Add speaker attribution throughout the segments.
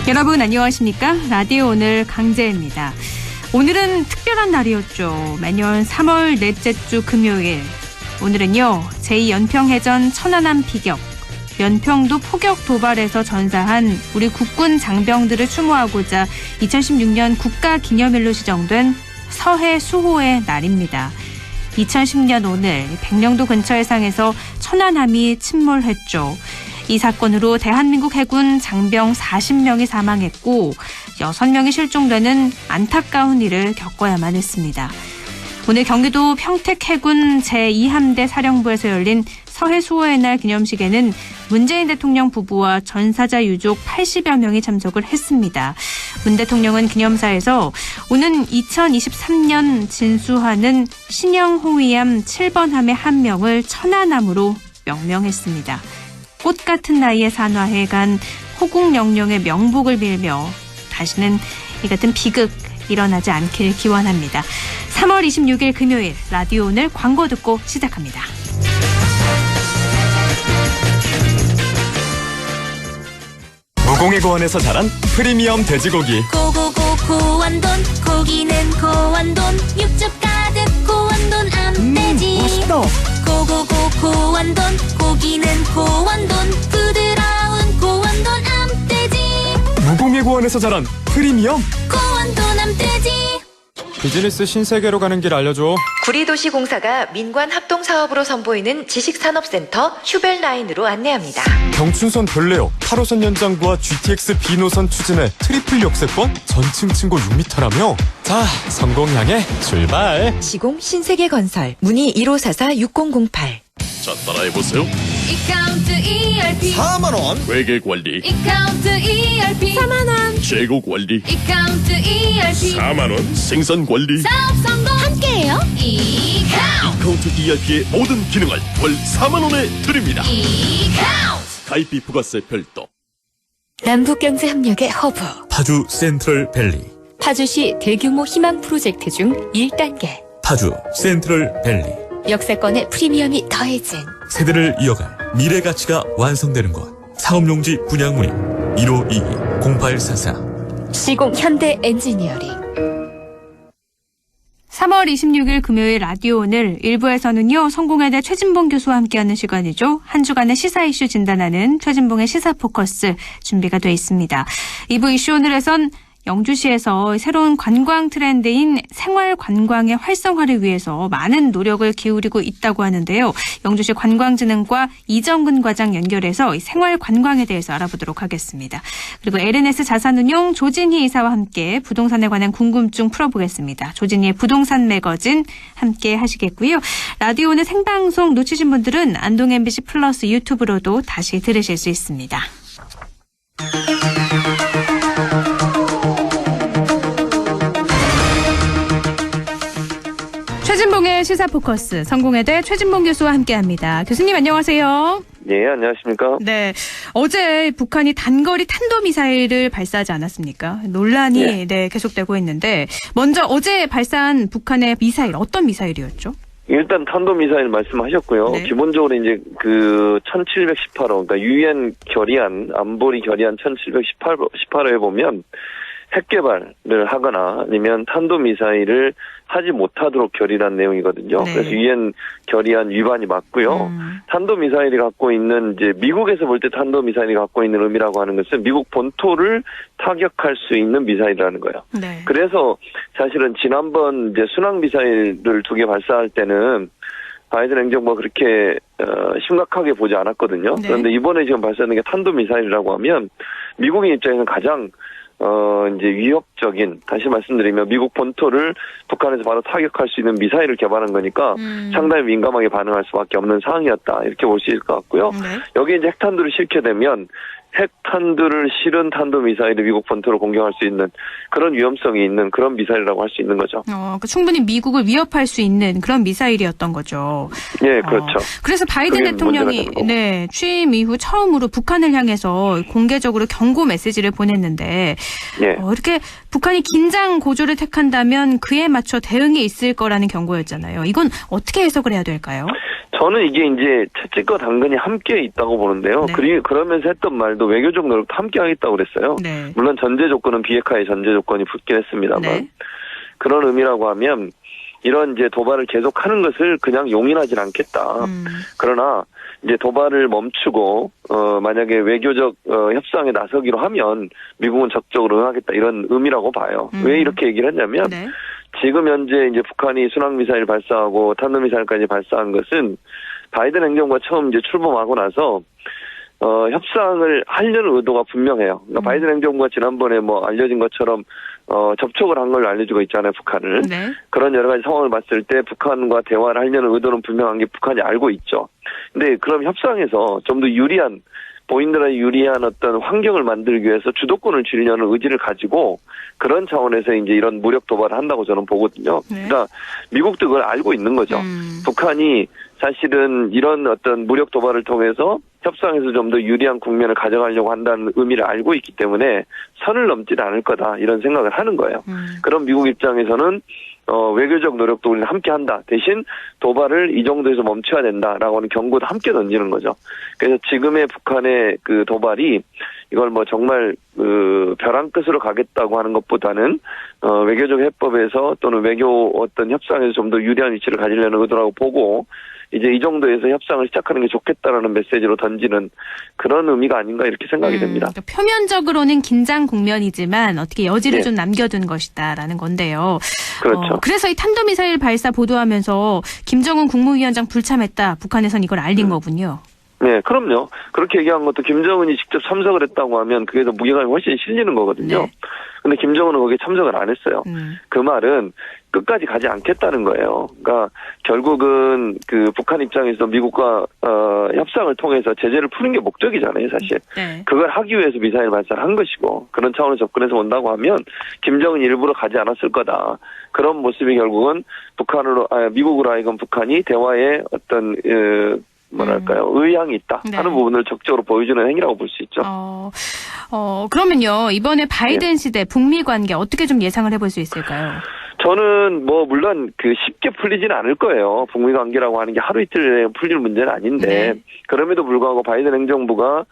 Speaker 1: 여러분 안녕하십니까? 라디오 오늘 강재입니다. 오늘은 특별한 날이었죠. 매년 3월 넷째 주 금요일. 오늘은요. 제2연평해전 천안함 피격, 연평도 포격 도발에서 전사한 우리 국군 장병들을 추모하고자 2016년 국가기념일로 지정된 서해 수호의 날입니다. 2010년 오늘 백령도 근처 해상에서 천안함이 침몰했죠. 이 사건으로 대한민국 해군 장병 40명이 사망했고 6명이 실종되는 안타까운 일을 겪어야만 했습니다. 오늘 경기도 평택해군 제2함대 사령부에서 열린 서해 수호의 날 기념식에는 문재인 대통령 부부와 전사자 유족 80여 명이 참석을 했습니다. 문 대통령은 기념사에서 오는 2023년 진수하는 신형 호위함 7번 함의 한 명을 천안함으로 명명했습니다. 꽃 같은 나이에 산화해간 호국 영령의 명복을 빌며 다시는 이 같은 비극 일어나지 않길 기원합니다. 3월 26일 금요일 라디오 오늘 광고 듣고 시작합니다.
Speaker 2: 무공의 고원에서 자란 프리미엄 돼지고기.
Speaker 3: 고고고 고원돈, 고기는 고원돈, 육즙 가득 고원돈 암돼지.
Speaker 2: 맛있다.
Speaker 3: 고고고 고원돈, 고기는 고원돈, 부드러운 고원돈 암돼지.
Speaker 2: 무공의 고원에서 자란 프리미엄
Speaker 3: 고원돈 암돼지.
Speaker 4: 비즈니스 신세계로 가는 길 알려줘.
Speaker 5: 구리도시공사가 민관합동사업으로 선보이는 지식산업센터 휴벨라인으로 안내합니다.
Speaker 2: 경춘선 별내역 8호선 연장과 GTX B노선 추진해 트리플 역세권 전층 층고 6m라며. 자, 성공 향해 출발.
Speaker 5: 시공 신세계건설 문의 1544-6008.
Speaker 6: 자, 따라해보세요.
Speaker 3: 이카운트 ERP
Speaker 6: 4만원 회계관리,
Speaker 3: 이카운트 ERP 4만원,
Speaker 6: 재고관리,
Speaker 3: 이카운트 ERP
Speaker 6: 4만원 생산관리.
Speaker 3: 사업 성공 함께해요. 이카운트
Speaker 6: 카운트 ERP의 모든 기능을 월 4만원에 드립니다.
Speaker 3: 이카운트.
Speaker 6: 가입비 부가세 별도.
Speaker 7: 남북경제협력의 허브
Speaker 8: 파주 센트럴밸리,
Speaker 7: 파주시 대규모 희망 프로젝트 중 1단계
Speaker 8: 파주 센트럴밸리.
Speaker 7: 역세권의 프리미엄이 더해진
Speaker 8: 세대를 이어갈 미래 가치가 완성되는 곳. 상업용지 분양 문의 1522-0844.
Speaker 7: 시공 현대 엔지니어링.
Speaker 1: 3월 26일 금요일 라디오 오늘 1부에서는요. 성공회대 최진봉 교수와 함께하는 시간이죠. 한 주간의 시사 이슈 진단하는 최진봉의 시사 포커스 준비가 돼 있습니다. 2부 이슈 오늘에선 영주시에서 새로운 관광 트렌드인 생활 관광의 활성화를 위해서 많은 노력을 기울이고 있다고 하는데요. 영주시 관광진흥과 이정근 과장 연결해서 이 생활 관광에 대해서 알아보도록 하겠습니다. 그리고 LNS 자산운용 조진희 이사와 함께 부동산에 관한 궁금증 풀어보겠습니다. 조진희의 부동산 매거진 함께 하시겠고요. 라디오는 생방송 놓치신 분들은 안동 MBC 플러스 유튜브로도 다시 들으실 수 있습니다. 최진봉의 시사포커스, 성공회대 최진봉 교수와 함께합니다. 교수님 안녕하세요.
Speaker 9: 네, 안녕하십니까.
Speaker 1: 네, 어제 북한이 단거리 탄도미사일을 발사하지 않았습니까? 논란이 계속되고 있는데 먼저 어제 발사한 북한의 미사일 어떤 미사일이었죠? 일단
Speaker 9: 탄도미사일 말씀하셨고요.
Speaker 1: 네.
Speaker 9: 기본적으로 이제 그 1718호, 그러니까 유엔 결의안, 안보리 결의안 1718호에 보면 핵 개발을 하거나 아니면 탄도미사일을 하지 못하도록 결의한 내용이거든요.
Speaker 1: 네.
Speaker 9: 그래서 유엔 결의안 위반이 맞고요. 탄도미사일이 갖고 있는 이제 미국에서 볼 때 탄도미사일이 갖고 있는 의미라고 하는 것은 미국 본토를 타격할 수 있는 미사일이라는 거예요.
Speaker 1: 네.
Speaker 9: 그래서 사실은 지난번 이제 순항미사일을 2개 발사할 때는 바이든 행정부가 그렇게 심각하게 보지 않았거든요.
Speaker 1: 네.
Speaker 9: 그런데 이번에 지금 발사하는 게 탄도미사일이라고 하면 미국의 입장에서는 가장 이제 위협적인, 다시 말씀드리면 미국 본토를 북한에서 바로 타격할 수 있는 미사일을 개발한 거니까 상당히 민감하게 반응할 수밖에 없는 상황이었다. 이렇게 볼 수 있을 것 같고요.
Speaker 1: 네.
Speaker 9: 여기에 이제 핵탄두를 싣게 되면 핵탄두를 실은 탄도미사일을 미국 본토로 공격할 수 있는 그런 위험성이 있는 그런 미사일이라고 할 수 있는 거죠.
Speaker 1: 그러니까 충분히 미국을 위협할 수 있는 그런 미사일이었던 거죠.
Speaker 9: 네, 그렇죠.
Speaker 1: 그래서 바이든
Speaker 9: 그게
Speaker 1: 대통령이
Speaker 9: 문제가 되는 거고.
Speaker 1: 취임 이후 처음으로 북한을 향해서 공개적으로 경고 메시지를 보냈는데 이렇게 북한이 긴장 고조를 택한다면 그에 맞춰 대응이 있을 거라는 경고였잖아요. 이건 어떻게 해석을 해야 될까요?
Speaker 9: 저는 이게 이제 채찍과 당근이 함께 있다고 보는데요.
Speaker 1: 네.
Speaker 9: 그러면서 했던 말도 외교적 노력도 함께 하겠다고 그랬어요.
Speaker 1: 네.
Speaker 9: 물론 전제 조건은 비핵화의 전제 조건이 붙긴 했습니다만
Speaker 1: 네.
Speaker 9: 그런 의미라고 하면 이런 이제 도발을 계속하는 것을 그냥 용인하진 않겠다. 그러나 이제 도발을 멈추고 만약에 외교적 협상에 나서기로 하면 미국은 적극적으로 응하겠다 이런 의미라고 봐요. 왜 이렇게 얘기를 했냐면
Speaker 1: 네.
Speaker 9: 지금 현재 이제 북한이 순항미사일 발사하고 탄도미사일까지 발사한 것은 바이든 행정부가 처음 이제 출범하고 나서 협상을 하려는 의도가 분명해요. 그러니까 바이든 행정부가 지난번에 뭐 알려진 것처럼 접촉을 한 걸로 알려지고 있잖아요, 북한을.
Speaker 1: 네.
Speaker 9: 그런 여러 가지 상황을 봤을 때 북한과 대화를 하려는 의도는 분명한 게 북한이 알고 있죠. 근데 그럼 협상에서 좀 더 유리한 본인들의 유리한 어떤 환경을 만들기 위해서 주도권을 쥐려는 의지를 가지고 그런 차원에서 이제 이런 무력 도발을 한다고 저는 보거든요.
Speaker 1: 네.
Speaker 9: 그러니까 미국도 그걸 알고 있는 거죠. 북한이 사실은 이런 어떤 무력 도발을 통해서 협상에서 좀 더 유리한 국면을 가져가려고 한다는 의미를 알고 있기 때문에 선을 넘지는 않을 거다 이런 생각을 하는 거예요. 그럼 미국 입장에서는 외교적 노력도 우리는 함께 한다. 대신 도발을 이 정도에서 멈춰야 된다라고 하는 경고도 함께 던지는 거죠. 그래서 지금의 북한의 그 도발이 이걸 뭐 정말 벼랑 끝으로 가겠다고 하는 것보다는 외교적 해법에서 또는 외교 어떤 협상에서 좀 더 유리한 위치를 가지려는 의도라고 보고 이제 이 정도에서 협상을 시작하는 게 좋겠다라는 메시지로 던지는 그런 의미가 아닌가 이렇게 생각이 됩니다.
Speaker 1: 그러니까 표면적으로는 긴장 국면이지만 어떻게 여지를
Speaker 9: 네.
Speaker 1: 좀 남겨둔 것이다라는 건데요.
Speaker 9: 그렇죠.
Speaker 1: 그래서 이 탄도미사일 발사 보도하면서 김정은 국무위원장 불참했다. 북한에선 이걸 알린 거군요.
Speaker 9: 네, 그럼요. 그렇게 얘기한 것도 김정은이 직접 참석을 했다고 하면 그게 더 무게감이 훨씬 실리는 거거든요.
Speaker 1: 네.
Speaker 9: 근데 김정은은 거기에 참석을 안 했어요. 그 말은 끝까지 가지 않겠다는 거예요. 그러니까 결국은 그 북한 입장에서 미국과 협상을 통해서 제재를 푸는 게 목적이잖아요, 사실.
Speaker 1: 네.
Speaker 9: 그걸 하기 위해서 미사일 발사를 한 것이고 그런 차원에서 접근해서 온다고 하면 김정은이 일부러 가지 않았을 거다. 그런 모습이 결국은 미국으로 하여금 북한이 대화에 어떤 뭐랄까요, 의향이 있다 하는 부분을 적극적으로 보여주는 행위라고 볼 수 있죠.
Speaker 1: 그러면요, 이번에 바이든 시대 북미 관계 어떻게 좀 예상을 해볼 수 있을까요?
Speaker 9: 저는 뭐 물론 쉽게 풀리지는 않을 거예요. 북미 관계라고 하는 게 하루 이틀에 풀릴 문제는 아닌데
Speaker 1: 네.
Speaker 9: 그럼에도 불구하고 바이든 행정부가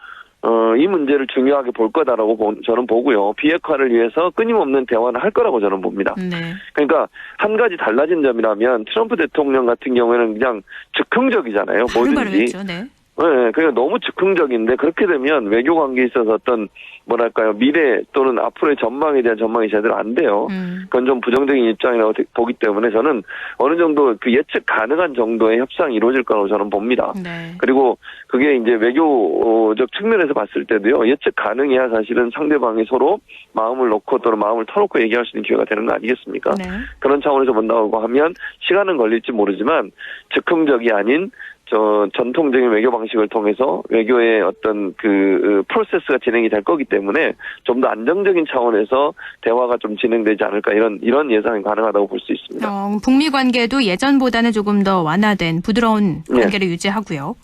Speaker 9: 이 문제를 중요하게 볼 거다라고 저는 보고요. 비핵화를 위해서 끊임없는 대화는 할 거라고 저는 봅니다.
Speaker 1: 네.
Speaker 9: 그러니까 한 가지 달라진 점이라면 트럼프 대통령 같은 경우에는 그냥 즉흥적이잖아요. 뭐든지.
Speaker 1: 했죠, 네.
Speaker 9: 네, 그러니까 너무 즉흥적인데 그렇게 되면 외교 관계에 있어서 어떤 뭐랄까요 미래 또는 앞으로의 전망에 대한 전망이 제대로 안 돼요. 그건 좀 부정적인 입장이라고 보기 때문에 저는 어느 정도 예측 가능한 정도의 협상이 이루어질 거라고 저는 봅니다.
Speaker 1: 네.
Speaker 9: 그리고 그게 이제 외교적 측면에서 봤을 때도요 예측 가능해야 사실은 상대방이 서로 마음을 놓고 또는 마음을 터놓고 얘기할 수 있는 기회가 되는 거 아니겠습니까?
Speaker 1: 네.
Speaker 9: 그런 차원에서 본다고 하면 시간은 걸릴지 모르지만 즉흥적이 아닌 전통적인 외교 방식을 통해서 외교의 어떤 프로세스가 진행이 될 거기 때문에 좀 더 안정적인 차원에서 대화가 좀 진행되지 않을까 이런 예상이 가능하다고 볼 수 있습니다.
Speaker 1: 북미 관계도 예전보다는 조금 더 완화된 부드러운 관계를 유지하고요.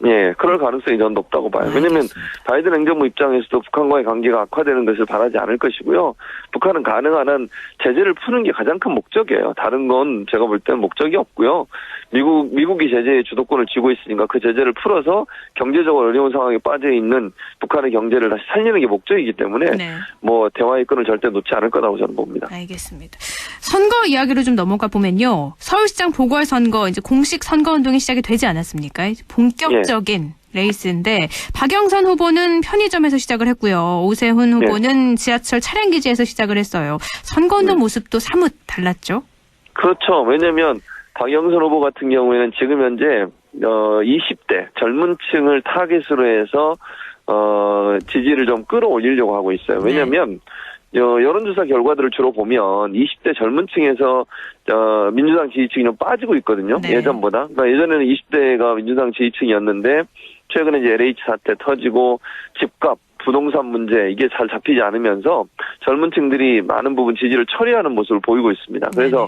Speaker 9: 예, 그럴 가능성이 저는 높다고 봐요. 왜냐하면 바이든 행정부 입장에서도 북한과의 관계가 악화되는 것을 바라지 않을 것이고요. 북한은 가능한 한 제재를 푸는 게 가장 큰 목적이에요. 다른 건 제가 볼 때는 목적이 없고요. 미국이 제재의 주도권을 쥐고 있으니까 그 제재를 풀어서 경제적으로 어려운 상황에 빠져 있는 북한의 경제를 다시 살리는 게 목적이기 때문에
Speaker 1: 네.
Speaker 9: 뭐 대화의 끈을 절대 놓지 않을 거라고 저는 봅니다.
Speaker 1: 알겠습니다. 선거 이야기로 좀 넘어가 보면요. 서울시장 보궐선거 이제 공식 선거운동이 시작이 되지 않았습니까? 본격적인 레이스인데 박영선 후보는 편의점에서 시작을 했고요. 오세훈 후보는 지하철 차량기지에서 시작을 했어요. 선거운동 모습도 사뭇 달랐죠?
Speaker 9: 그렇죠. 왜냐하면 박영선 후보 같은 경우에는 지금 현재 20대 젊은 층을 타깃으로 해서 지지를 좀 끌어올리려고 하고 있어요. 왜냐하면 여론조사 결과들을 주로 보면 20대 젊은 층에서 민주당 지지층이 좀 빠지고 있거든요.
Speaker 1: 네.
Speaker 9: 예전보다. 그러니까 예전에는 20대가 민주당 지지층이었는데 최근에 이제 LH 사태 터지고 집값 부동산 문제 이게 잘 잡히지 않으면서 젊은 층들이 많은 부분 지지를 처리하는 모습을 보이고 있습니다. 그래서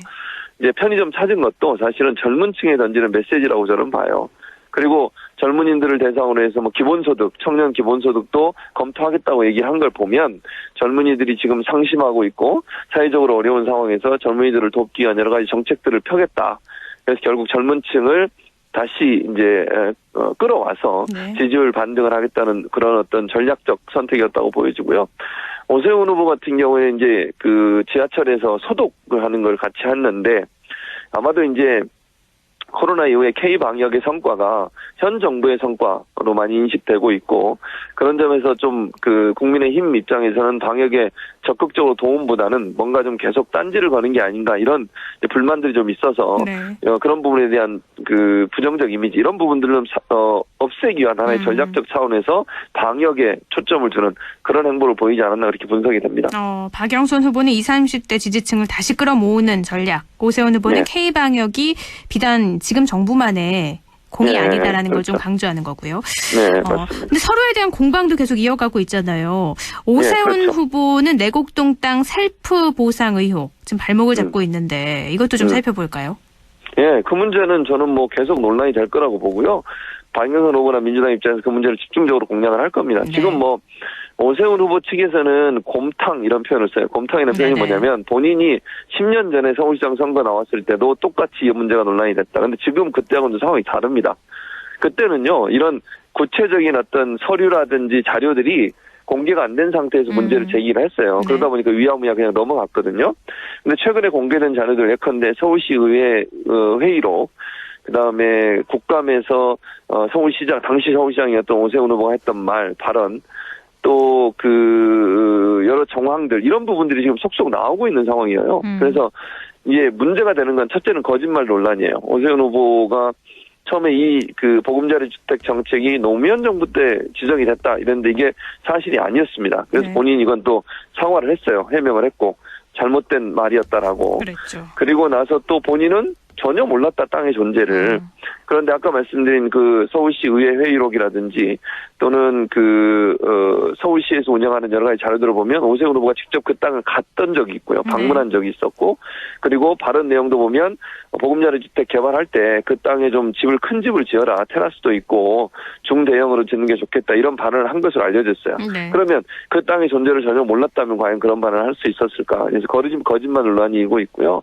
Speaker 9: 이제 편의점 찾은 것도 사실은 젊은 층에 던지는 메시지라고 저는 봐요. 그리고 젊은이들을 대상으로 해서 뭐 기본소득, 청년 기본소득도 검토하겠다고 얘기한 걸 보면 젊은이들이 지금 상심하고 있고 사회적으로 어려운 상황에서 젊은이들을 돕기 위한 여러 가지 정책들을 펴겠다. 그래서 결국 젊은 층을 다시 이제 끌어와서
Speaker 1: 네.
Speaker 9: 지지율 반등을 하겠다는 그런 어떤 전략적 선택이었다고 보여지고요. 오세훈 후보 같은 경우에 이제 그 지하철에서 소독을 하는 걸 같이 했는데 아마도 이제 코로나 이후에 K 방역의 성과가 현 정부의 성과로 많이 인식되고 있고 그런 점에서 좀 그 국민의힘 입장에서는 방역에 적극적으로 도움보다는 뭔가 좀 계속 딴지를 거는 게 아닌가 이런 불만들이 좀 있어서
Speaker 1: 네.
Speaker 9: 그런 부분에 대한 그 부정적 이미지 이런 부분들을 없애기 위한 하나의 전략적 차원에서 방역에 초점을 두는 그런 행보를 보이지 않았나 그렇게 분석이 됩니다.
Speaker 1: 박영선 후보는 20, 30대 지지층을 다시 끌어모으는 전략. 오세훈 후보는
Speaker 9: 네.
Speaker 1: K방역이 비단 지금 정부만의 공이
Speaker 9: 네,
Speaker 1: 아니다라는 걸 좀
Speaker 9: 그렇죠.
Speaker 1: 강조하는 거고요.
Speaker 9: 네, 맞습니다.
Speaker 1: 근데 서로에 대한 공방도 계속 이어가고 있잖아요. 오세훈
Speaker 9: 그렇죠.
Speaker 1: 후보는 내곡동 땅 셀프 보상 의혹 지금 발목을 잡고 있는데 이것도 좀 살펴볼까요?
Speaker 9: 예, 그 문제는 저는 뭐 계속 논란이 될 거라고 보고요. 박영선 후보나 민주당 입장에서 그 문제를 집중적으로 공략을 할 겁니다.
Speaker 1: 네.
Speaker 9: 지금 뭐 오세훈 후보 측에서는 곰탕 이런 표현을 써요. 곰탕이라는 표현이
Speaker 1: 네네.
Speaker 9: 뭐냐면 본인이 10년 전에 서울시장 선거 나왔을 때도 똑같이 이 문제가 논란이 됐다. 근데 지금 그때하고는 상황이 다릅니다. 그때는요, 이런 구체적인 어떤 서류라든지 자료들이 공개가 안 된 상태에서 문제를 제기를 했어요.
Speaker 1: 네.
Speaker 9: 그러다 보니까 위야무야 그냥 넘어갔거든요. 근데 최근에 공개된 자료들 예컨대 서울시 의회 회의록, 그다음에 국감에서 서울시장 당시 서울시장이었던 오세훈 후보가 했던 말 발언 또 그 여러 정황들 이런 부분들이 지금 속속 나오고 있는 상황이에요. 그래서 이게 문제가 되는 건 첫째는 거짓말 논란이에요. 오세훈 후보가 처음에 이 그 보금자리 주택 정책이 노무현 정부 때 지정이 됐다 이랬는데 이게 사실이 아니었습니다. 그래서
Speaker 1: 네.
Speaker 9: 본인이 이건 또 사과를 했어요. 해명을 했고 잘못된 말이었다라고.
Speaker 1: 그랬죠.
Speaker 9: 그리고 나서 또 본인은 전혀 몰랐다 땅의 존재를. 그런데 아까 말씀드린 그 서울시 의회 회의록이라든지 또는 서울시에서 운영하는 여러 가지 자료들을 보면 오세훈 후보가 직접 그 땅을 갔던 적이 있고요. 방문한 적이 있었고 그리고 발언 내용도 보면 보금자리 주택 개발할 때 그 땅에 좀 큰 집을 지어라. 테라스도 있고 중대형으로 짓는 게 좋겠다. 이런 발언을 한 것으로 알려졌어요.
Speaker 1: 네.
Speaker 9: 그러면 그 땅의 존재를 전혀 몰랐다면 과연 그런 발언을 할 수 있었을까. 그래서 거짓말 논란이 일고 있고요.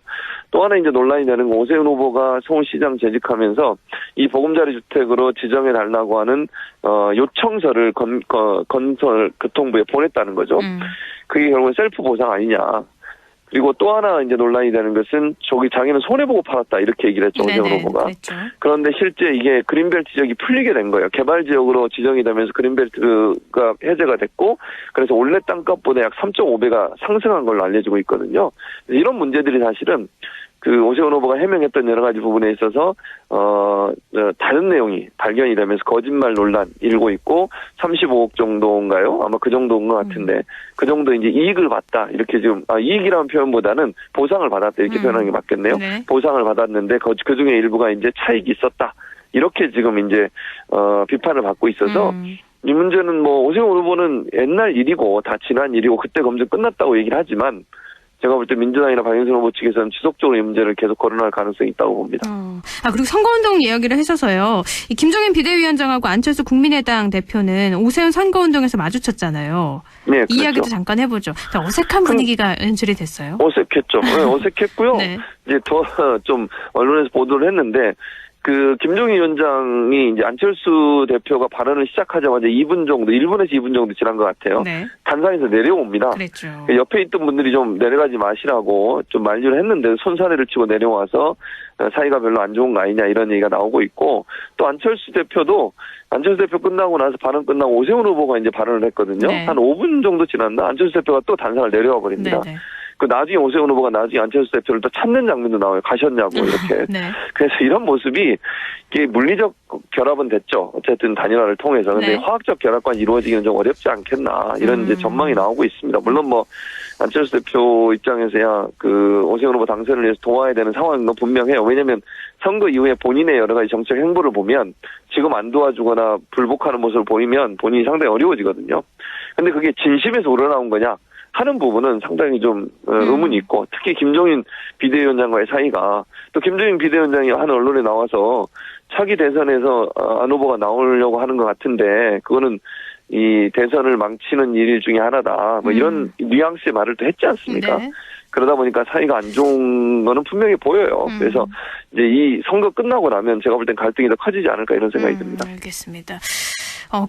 Speaker 9: 또 하나 이제 논란이 되는 건 오세훈 후보가 서울시장 재직하면서 이 보금자리 주택으로 지정해 달라고 하는 요청서를 건설교통부에 보냈다는 거죠. 그게 결국은 셀프 보상 아니냐. 그리고 또 하나 이제 논란이 되는 것은 자기는 손해보고 팔았다 이렇게 얘기를 했죠. 오세훈 후보가.
Speaker 1: 그랬죠.
Speaker 9: 그런데 실제 이게 그린벨트 지역이 풀리게 된 거예요. 개발 지역으로 지정이 되면서 그린벨트가 해제가 됐고 그래서 원래 땅값보다 약 3.5배가 상승한 걸로 알려지고 있거든요. 이런 문제들이 사실은 그 오세훈 후보가 해명했던 여러 가지 부분에 있어서 다른 내용이 발견이 되면서 거짓말 논란 일고 있고 35억 정도인가요? 아마 그 정도인 것 같은데 그 정도 이제 이익을 받다 이렇게 지금 이익이라는 표현보다는 보상을 받았다 이렇게 표현하는 게 맞겠네요.
Speaker 1: 네.
Speaker 9: 보상을 받았는데 그 중에 일부가 이제 차익이 있었다 이렇게 지금 이제 비판을 받고 있어서. 이 문제는 뭐 오세훈 후보는 옛날 일이고 다 지난 일이고 그때 검증 끝났다고 얘기를 하지만 제가 볼 때 민주당이나 박영선 후보 측에서는 지속적으로 이 문제를 계속 거론할 가능성이 있다고 봅니다.
Speaker 1: 그리고 선거운동 이야기를 하셔서요. 이 김종인 비대위원장하고 안철수 국민의당 대표는 오세훈 선거운동에서 마주쳤잖아요.
Speaker 9: 네,
Speaker 1: 이
Speaker 9: 그렇죠.
Speaker 1: 이야기도 잠깐 해보죠. 어색한 분위기가 연출이 됐어요.
Speaker 9: 어색했죠. 네, 어색했고요.
Speaker 1: 네.
Speaker 9: 이제 더 좀 언론에서 보도를 했는데 김종인 위원장이 이제 안철수 대표가 발언을 시작하자마자 1분에서 2분 정도 지난 것 같아요.
Speaker 1: 네.
Speaker 9: 단상에서 내려옵니다.
Speaker 1: 그랬죠.
Speaker 9: 옆에 있던 분들이 좀 내려가지 마시라고 좀 만류를 했는데 손사래를 치고 내려와서 사이가 별로 안 좋은 거 아니냐 이런 얘기가 나오고 있고 또 안철수 대표 끝나고 나서 발언 끝나고 오세훈 후보가 이제 발언을 했거든요.
Speaker 1: 네.
Speaker 9: 한 5분 정도 지났나 안철수 대표가 또 단상을 내려와 버립니다.
Speaker 1: 네.
Speaker 9: 그 나중에 오세훈 후보가 나중에 안철수 대표를 또 찾는 장면도 나와요. 가셨냐고 이렇게.
Speaker 1: 네.
Speaker 9: 그래서 이런 모습이 이게 물리적 결합은 됐죠. 어쨌든 단일화를 통해서. 근데
Speaker 1: 네.
Speaker 9: 화학적 결합까지 이루어지기는 좀 어렵지 않겠나 이런 이제 전망이 나오고 있습니다. 물론 뭐 안철수 대표 입장에서야 오세훈 후보 당선을 위해서 도와야 되는 상황인 건 분명해요. 왜냐하면 선거 이후에 본인의 여러 가지 정책 행보를 보면 지금 안 도와주거나 불복하는 모습을 보이면 본인이 상당히 어려워지거든요. 근데 그게 진심에서 우러나온 거냐? 하는 부분은 상당히 좀 의문이 있고 특히 김종인 비대위원장과의 사이가 또 김종인 비대위원장이 한 언론에 나와서 차기 대선에서 안 후보가 나오려고 하는 것 같은데 그거는 이 대선을 망치는 일 중에 하나다. 뭐 이런 뉘앙스의 말을 또 했지 않습니까?
Speaker 1: 네.
Speaker 9: 그러다 보니까 사이가 안 좋은 거는 분명히 보여요. 그래서 이제 이 선거 끝나고 나면 제가 볼 땐 갈등이 더 커지지 않을까 이런 생각이 듭니다.
Speaker 1: 알겠습니다.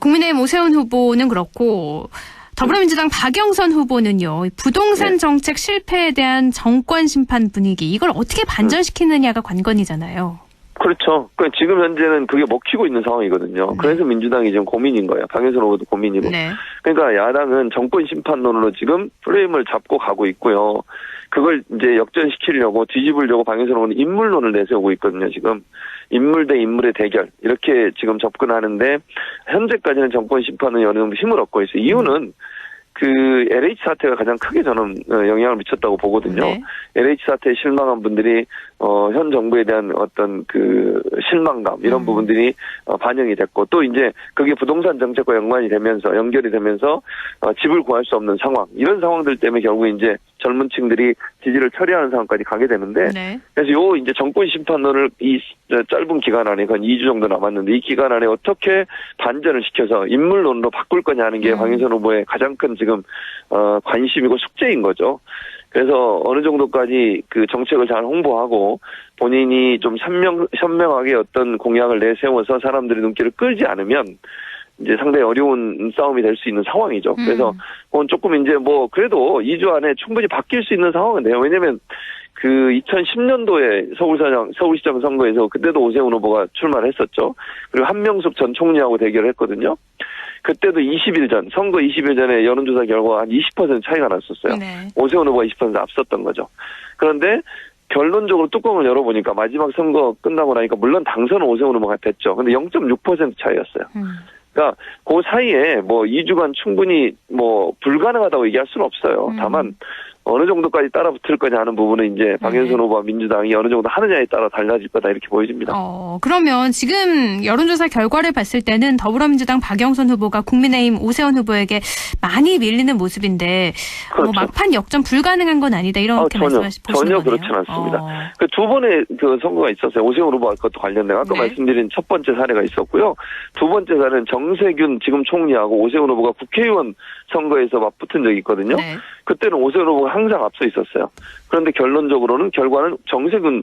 Speaker 1: 국민의힘 오세훈 후보는 그렇고 더불어민주당 박영선 후보는요. 부동산 정책 실패에 대한 정권 심판 분위기 이걸 어떻게 반전시키느냐가 관건이잖아요.
Speaker 9: 그렇죠. 그러니까 지금 현재는 그게 먹히고 있는 상황이거든요. 그래서 민주당이 지금 고민인 거예요. 박영선 후보도 고민이고.
Speaker 1: 네.
Speaker 9: 그러니까 야당은 정권 심판론으로 지금 프레임을 잡고 가고 있고요. 그걸 이제 역전시키려고 뒤집으려고 박영선 후보는 인물론을 내세우고 있거든요. 지금 인물 대 인물의 대결 이렇게 지금 접근하는데 현재까지는 정권 심판은 어느 정도 힘을 얻고 있어요. 이유는 그 LH 사태가 가장 크게 저는 영향을 미쳤다고 보거든요.
Speaker 1: 네.
Speaker 9: LH 사태에 실망한 분들이 현 정부에 대한 어떤 그 실망감 이런 부분들이 반영이 됐고 또 이제 그게 부동산 정책과 연관이 되면서 연결이 되면서 집을 구할 수 없는 상황 이런 상황들 때문에 결국 이제 젊은 층들이 지지를 처리하는 상황까지 가게 되는데
Speaker 1: 네.
Speaker 9: 그래서 요 이제 정권 심판론을 이 짧은 기간 안에 한 2주 정도 남았는데 이 기간 안에 어떻게 반전을 시켜서 인물론으로 바꿀 거냐 하는 게 박영선 후보의 가장 큰 지금 관심이고 숙제인 거죠. 그래서 어느 정도까지 그 정책을 잘 홍보하고 본인이 좀 현명하게 어떤 공약을 내세워서 사람들의 눈길을 끌지 않으면 이제 상당히 어려운 싸움이 될 수 있는 상황이죠. 그래서 그건 조금 이제 뭐 그래도 2주 안에 충분히 바뀔 수 있는 상황은 돼요. 왜냐면 그 2010년도에 서울시장 선거에서 그때도 오세훈 후보가 출마를 했었죠. 그리고 한명숙 전 총리하고 대결을 했거든요. 그때도 20일 전, 선거 20일 전에 여론조사 결과 한 20% 차이가 났었어요.
Speaker 1: 네.
Speaker 9: 오세훈 후보가 20% 앞섰던 거죠. 그런데 결론적으로 뚜껑을 열어보니까 마지막 선거 끝나고 나니까 물론 당선은 오세훈 후보가 됐죠. 근데 0.6% 차이였어요. 그러니까 그 사이에 뭐 2주간 충분히 뭐 불가능하다고 얘기할 수는 없어요. 다만 어느 정도까지 따라붙을 거냐 하는 부분은 이제 박영선 후보와 민주당이 어느 정도 하느냐에 따라 달라질 거다 이렇게 보여집니다.
Speaker 1: 그러면 지금 여론조사 결과를 봤을 때는 더불어민주당 박영선 후보가 국민의힘 오세훈 후보에게 많이 밀리는 모습인데
Speaker 9: 그렇죠.
Speaker 1: 뭐 막판 역전 불가능한 건 아니다 이렇게 말씀하시는 거네요.
Speaker 9: 전혀 그렇지는 않습니다. 그 두 번의 그 선거가 있었어요. 오세훈 후보와 그것도 관련된 아까 말씀드린 첫 번째 사례가 있었고요. 두 번째 사례는 정세균 지금 총리하고 오세훈 후보가 국회의원 선거에서 맞붙은 적이 있거든요.
Speaker 1: 네.
Speaker 9: 그때는 오세훈 후보가 항상 앞서 있었어요. 그런데 결과는 정세균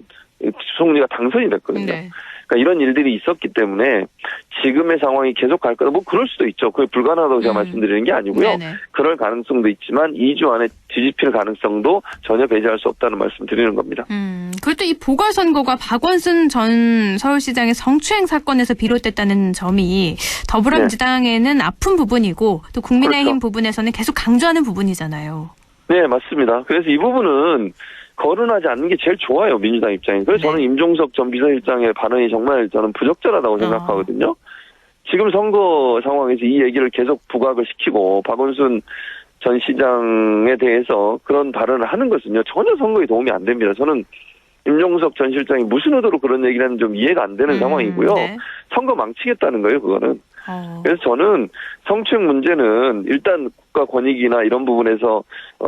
Speaker 9: 총리가 당선이 됐거든요.
Speaker 1: 네.
Speaker 9: 그러니까 이런 일들이 있었기 때문에 지금의 상황이 계속 갈 거다. 뭐 그럴 수도 있죠. 그게 불가능하다고 제가 말씀드리는 게 아니고요.
Speaker 1: 네네.
Speaker 9: 그럴 가능성도 있지만 2주 안에 뒤집힐 가능성도 전혀 배제할 수 없다는 말씀 드리는 겁니다.
Speaker 1: 그리고 또 이 보궐선거가 박원순 전 서울시장의 성추행 사건에서 비롯됐다는 점이 더불어민주당에는 아픈 부분이고 또 국민의힘
Speaker 9: 그렇죠.
Speaker 1: 부분에서는 계속 강조하는 부분이잖아요.
Speaker 9: 네, 맞습니다. 그래서 이 부분은 거론하지 않는 게 제일 좋아요, 민주당 입장에. 그래서 저는 임종석 전 비서실장의 발언이 정말 저는 부적절하다고 생각하거든요. 지금 선거 상황에서 이 얘기를 계속 부각을 시키고 박원순 전 시장에 대해서 그런 발언을 하는 것은요, 전혀 선거에 도움이 안 됩니다. 저는 임종석 전 실장이 무슨 의도로 그런 얘기를 하는지 좀 이해가 안 되는 상황이고요.
Speaker 1: 네.
Speaker 9: 선거 망치겠다는 거예요, 그거는. 그래서 저는 성추행 문제는 일단 국가 권익이나 이런 부분에서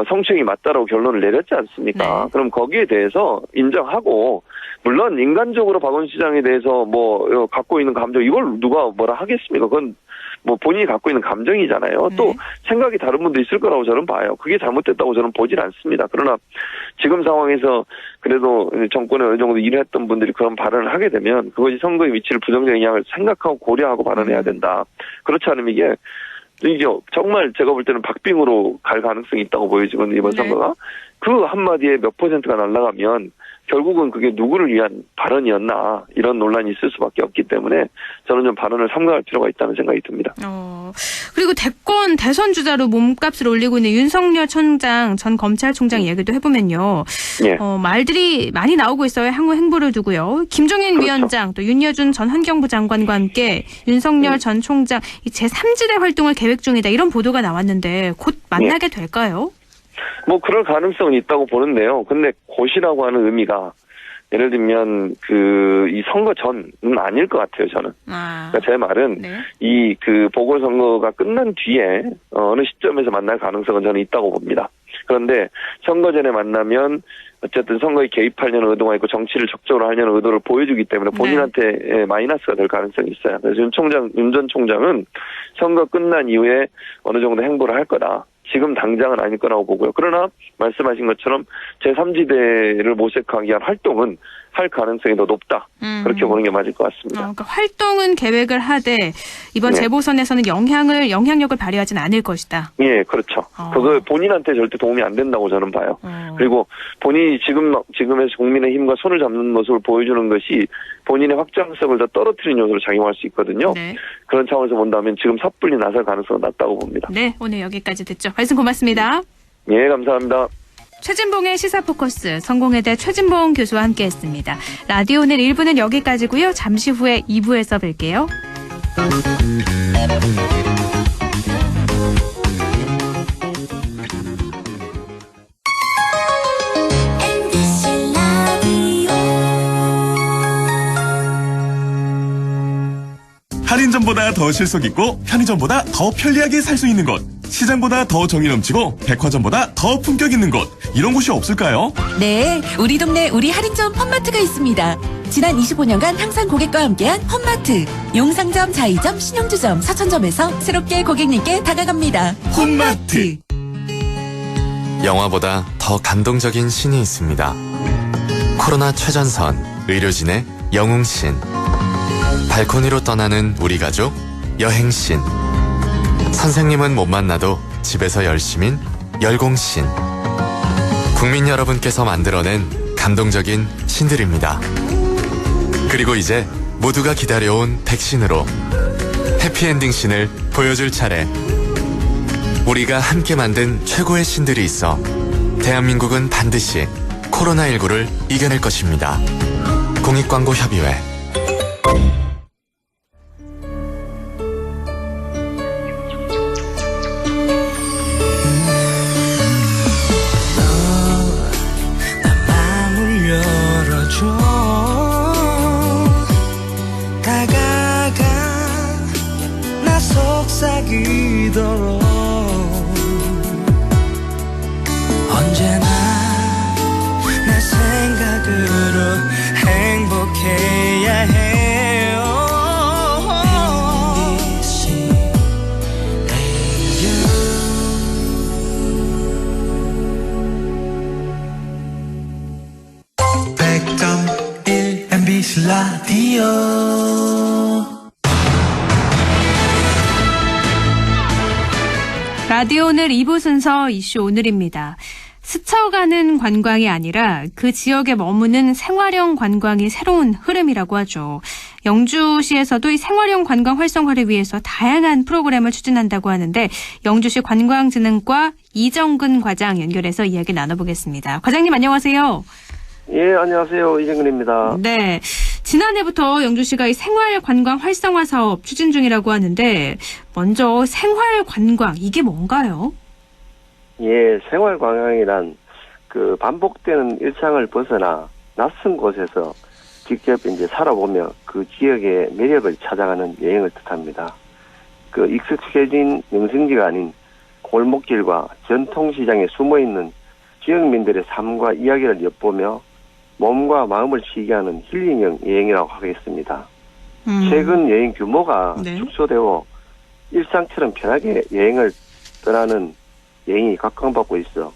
Speaker 9: 성추행이 맞다라고 결론을 내렸지 않습니까?
Speaker 1: 네.
Speaker 9: 그럼 거기에 대해서 인정하고 물론 인간적으로 박원순 시장에 대해서 뭐 갖고 있는 감정 이걸 누가 뭐라 하겠습니까? 그건 뭐 본인이 갖고 있는 감정이잖아요. 또 생각이 다른 분도 있을 거라고 저는 봐요. 그게 잘못됐다고 저는 보진 않습니다. 그러나 지금 상황에서 그래도 정권에 어느 정도 일했던 분들이 그런 발언을 하게 되면 그것이 선거에 미칠 부정적인 영향을 생각하고 고려하고 발언해야 된다. 그렇지 않으면 이게 정말 제가 볼 때는 박빙으로 갈 가능성이 있다고 보여지거든요. 이번 선거가. 그 한마디에 몇 %가 날아가면 결국은 그게 누구를 위한 발언이었나 이런 논란이 있을 수밖에 없기 때문에 저는 좀 발언을 삼가할 필요가 있다는 생각이 듭니다.
Speaker 1: 그리고 대선 주자로 몸값을 올리고 있는 윤석열 전 검찰총장 얘기도 해보면요.
Speaker 9: 예.
Speaker 1: 말들이 많이 나오고 있어요. 향후 행보를 두고요. 김종인
Speaker 9: 그렇죠.
Speaker 1: 위원장 또 윤여준 전 환경부 장관과 함께 윤석열 전 총장 제3지대 활동을 계획 중이다 이런 보도가 나왔는데 곧 만나게 될까요?
Speaker 9: 뭐 그럴 가능성은 있다고 보는데요. 근데 곧이라고 하는 의미가 예를 들면 이 선거 전은 아닐 것 같아요. 저는. 그러니까 제 말은 이 보궐선거가 끝난 뒤에 어느 시점에서 만날 가능성은 저는 있다고 봅니다. 그런데 선거 전에 만나면 어쨌든 선거에 개입하려는 의도가 있고 정치를 적극적으로 하려는 의도를 보여주기 때문에 본인한테 마이너스가 될 가능성이 있어요. 그래서 윤 전 총장은 선거 끝난 이후에 어느 정도 행보를 할 거다. 지금 당장은 아닐 거라고 보고요. 그러나 말씀하신 것처럼 제3지대를 모색하기 위한 활동은 할 가능성이 더 높다. 그렇게 보는 게 맞을 것 같습니다.
Speaker 1: 그러니까 활동은 계획을 하되 이번 재보선에서는 영향력을 발휘하지는 않을 것이다.
Speaker 9: 예, 그렇죠. 그거 본인한테 절대 도움이 안 된다고 저는 봐요. 그리고 본인이 지금의 국민의힘과 손을 잡는 모습을 보여주는 것이 본인의 확장성을 더 떨어뜨리는 요소로 작용할 수 있거든요.
Speaker 1: 네.
Speaker 9: 그런 차원에서 본다면 지금 섣불리 나설 가능성은 낮다고 봅니다.
Speaker 1: 네, 오늘 여기까지 듣죠. 말씀 고맙습니다.
Speaker 9: 예, 감사합니다.
Speaker 1: 최진봉의 시사포커스 성공회대 최진봉 교수와 함께했습니다. 라디오 오늘 1부는 여기까지고요. 잠시 후에 2부에서 뵐게요.
Speaker 6: 할인점보다 더 실속 있고 편의점보다 더 편리하게 살 수 있는 곳, 시장보다 더 정이 넘치고 백화점보다 더 품격 있는 곳, 이런 곳이 없을까요?
Speaker 10: 네, 우리 동네 우리 할인점 펀마트가 있습니다. 지난 25년간 항상 고객과 함께한 펀마트. 용상점, 자이점, 신용주점, 서천점에서 새롭게 고객님께 다가갑니다. 펀마트.
Speaker 11: 영화보다 더 감동적인 신이 있습니다. 코로나 최전선 의료진의 영웅신. 발코니로 떠나는 우리 가족 여행신. 선생님은 못 만나도 집에서 열심인 열공신. 국민 여러분께서 만들어낸 감동적인 신들입니다. 그리고 이제 모두가 기다려온 백신으로 해피엔딩 신을 보여줄 차례. 우리가 함께 만든 최고의 신들이 있어 대한민국은 반드시 코로나19를 이겨낼 것입니다. 공익광고협의회.
Speaker 12: 언제나 내 생각으로 행복해야 해요. MBC 라디오
Speaker 1: 라디오 오늘 2부 순서 이슈 오늘입니다. 스쳐가는 관광이 아니라 그 지역에 머무는 생활형 관광이 새로운 흐름이라고 하죠. 영주시에서도 이 생활형 관광 활성화를 위해서 다양한 프로그램을 추진한다고 하는데 영주시 관광진흥과 이정근 과장 연결해서 이야기 나눠보겠습니다. 과장님 안녕하세요.
Speaker 13: 예, 안녕하세요. 이정근입니다.
Speaker 1: 네. 지난해부터 영주시가 이 생활관광 활성화 사업 추진 중이라고 하는데 먼저 생활관광 이게 뭔가요?
Speaker 13: 예, 생활관광이란 그 반복되는 일상을 벗어나 낯선 곳에서 직접 이제 살아보며 그 지역의 매력을 찾아가는 여행을 뜻합니다. 그 익숙해진 명승지가 아닌 골목길과 전통시장에 숨어있는 지역민들의 삶과 이야기를 엿보며 몸과 마음을 쉬게 하는 힐링형 여행이라고 하겠습니다. 최근 여행 규모가 축소되어 일상처럼 편하게 여행을 떠나는 여행이 각광받고 있어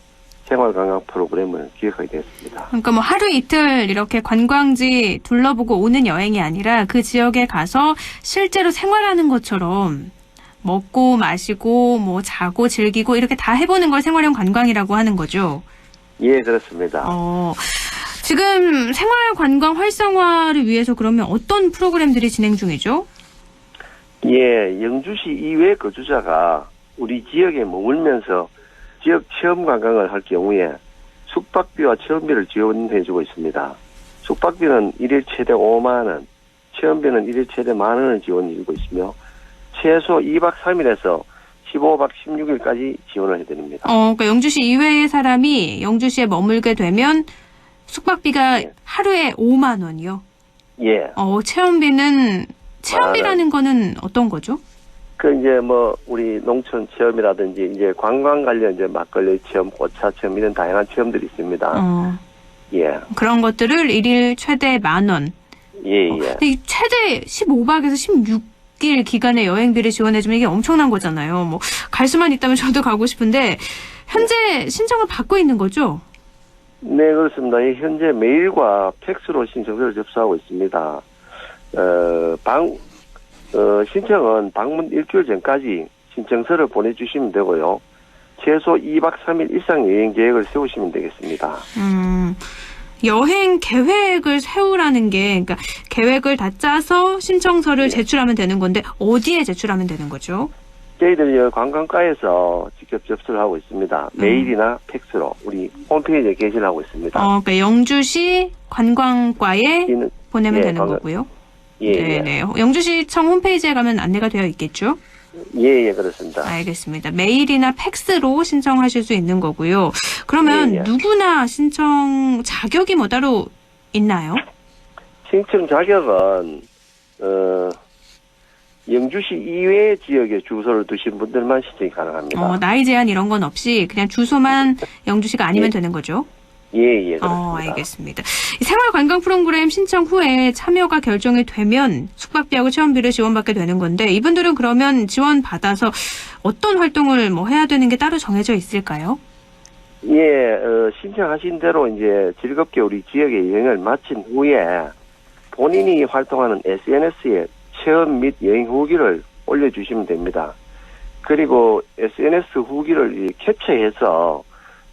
Speaker 13: 생활관광 프로그램을 기획하게 됐습니다.
Speaker 1: 그러니까 뭐 하루 이틀 이렇게 관광지 둘러보고 오는 여행이 아니라 그 지역에 가서 실제로 생활하는 것처럼 먹고 마시고 뭐 자고 즐기고 이렇게 다 해보는 걸 생활형 관광이라고 하는 거죠?
Speaker 13: 예, 그렇습니다.
Speaker 1: 지금 생활관광 활성화를 위해서 그러면 어떤 프로그램들이 진행 중이죠?
Speaker 13: 예, 영주시 이외 거주자가 우리 지역에 머물면서 지역 체험관광을 할 경우에 숙박비와 체험비를 지원해주고 있습니다. 숙박비는 1일 최대 5만 원, 체험비는 1일 최대 1만 원을 지원해주고 있으며 최소 2박 3일에서 15박 16일까지 지원을 해드립니다.
Speaker 1: 그러니까 영주시 이외의 사람이 영주시에 머물게 되면 숙박비가 하루에 5만 원이요?
Speaker 13: 예.
Speaker 1: 체험비라는 거는 어떤 거죠?
Speaker 13: 이제 우리 농촌 체험이라든지 이제 관광 관련 이제 막걸리 체험, 꽃차 체험 이런 다양한 체험들이 있습니다. 예.
Speaker 1: 그런 것들을 1일 최대 10,000원.
Speaker 13: 예.
Speaker 1: 근데 최대 15박에서 6일 기간의 여행비를 지원해주면 이게 엄청난 거잖아요. 뭐 갈 수만 있다면 저도 가고 싶은데 현재 신청을 받고 있는 거죠?
Speaker 13: 네, 그렇습니다. 현재 메일과 팩스로 신청서를 접수하고 있습니다. 신청은 방문 일주일 전까지 신청서를 보내주시면 되고요. 최소 2박 3일 이상 여행 계획을 세우시면 되겠습니다.
Speaker 1: 여행 계획을 세우라는 게, 그러니까 계획을 다 짜서 신청서를 제출하면 되는 건데 어디에 제출하면 되는 거죠?
Speaker 13: 저희들이 관광과에서 직접 접수를 하고 있습니다. 메일이나 팩스로 우리 홈페이지에 게시를 하고 있습니다.
Speaker 1: 그러니까 영주시 관광과에 보내면 되는 거고요. 네네. 영주시청 홈페이지에 가면 안내가 되어 있겠죠?
Speaker 13: 예, 그렇습니다.
Speaker 1: 알겠습니다. 메일이나 팩스로 신청하실 수 있는 거고요. 그러면 누구나 신청 자격이 뭐 따로 있나요?
Speaker 13: 신청 자격은 영주시 이외 지역에 주소를 두신 분들만 신청이 가능합니다.
Speaker 1: 나이 제한 이런 건 없이 그냥 주소만 영주시가 아니면 되는 거죠?
Speaker 13: 예, 그렇습니다.
Speaker 1: 알겠습니다. 생활관광 프로그램 신청 후에 참여가 결정이 되면 숙박비하고 체험비를 지원받게 되는 건데 이분들은 그러면 지원받아서 어떤 활동을 뭐 해야 되는 게 따로 정해져 있을까요?
Speaker 13: 예, 신청하신 대로 이제 즐겁게 우리 지역의 여행을 마친 후에 본인이 활동하는 SNS에 체험 및 여행 후기를 올려주시면 됩니다. 그리고 SNS 후기를 캡처해서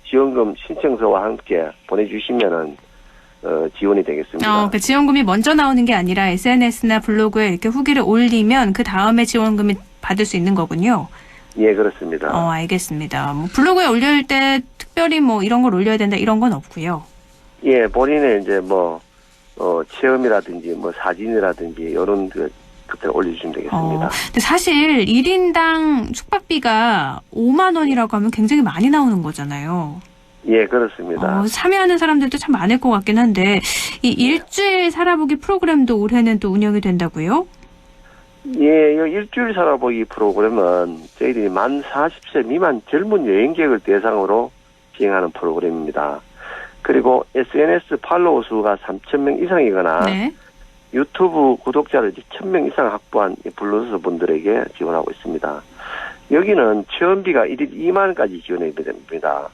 Speaker 13: 지원금 신청서와 함께 보내주시면은 지원이 되겠습니다.
Speaker 1: 그 지원금이 먼저 나오는 게 아니라 SNS나 블로그에 이렇게 후기를 올리면 그 다음에 지원금이 받을 수 있는 거군요.
Speaker 13: 예, 그렇습니다.
Speaker 1: 알겠습니다. 뭐 블로그에 올릴 때 특별히 뭐 이런 걸 올려야 된다 이런 건 없고요.
Speaker 13: 예, 본인의 이제 뭐 체험이라든지 뭐 사진이라든지 이런 그때 올려주시면 되겠습니다.
Speaker 1: 근데 사실 1인당 숙박비가 5만 원이라고 하면 굉장히 많이 나오는 거잖아요.
Speaker 13: 예, 그렇습니다.
Speaker 1: 참여하는 사람들도 참 많을 것 같긴 한데 이 일주일 살아보기 프로그램도 올해는 또 운영이 된다고요?
Speaker 13: 예, 이 일주일 살아보기 프로그램은 저희들이 만 40세 미만 젊은 여행객을 대상으로 시행하는 프로그램입니다. 그리고 SNS 팔로워 수가 3,000명 이상이거나 유튜브 구독자를 1,000명 이상 확보한 블루스 분들에게 지원하고 있습니다. 여기는 체험비가 1일 2만 원까지 지원이 됩니다.